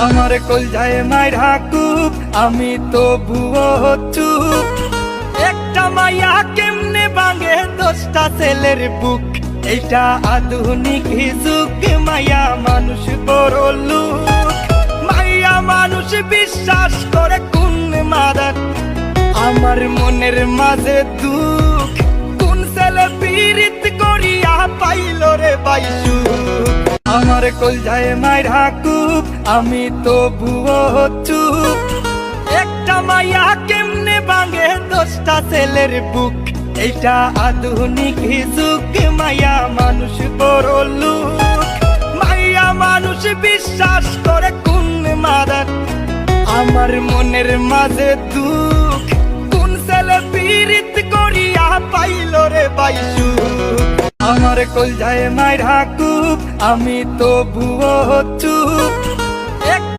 আমার কলজায় মাইরা কুপ, আমি তো ভুয়ো চুপ। একটা মাইয়া কেমনে ভাঙে 10টা ছেলের বুক, এইটা আধুনিক যুগ। মাইয়া মানুষ বড় লোক, মাইয়া মানুষ বিশ্বাস করে কোন মাদার। আমার মনের মাঝে দুঃখ, কোন ছেলে পীড়িত করিয়া পাইল রে বাইসু। আমার কলজায় মাইরা কুপ, আমি তো ভুয়ো চুপ। একটা মাইয়া কেমনে ভাঙে 10টা ছেলের বুক, এইটা আধুনিক যুগ। মাইয়া মানুষ বড় লোক, মাইয়া মানুষ বিশ্বাস করে কোন মাদার। আমার মনের মাঝে দুঃখ, কোন ছেলে পীড়িত করিয়া পাইল রে বাইসু। আমার কলজায় মাইরা কুপ, আমি তো ভুয়ো চুপ।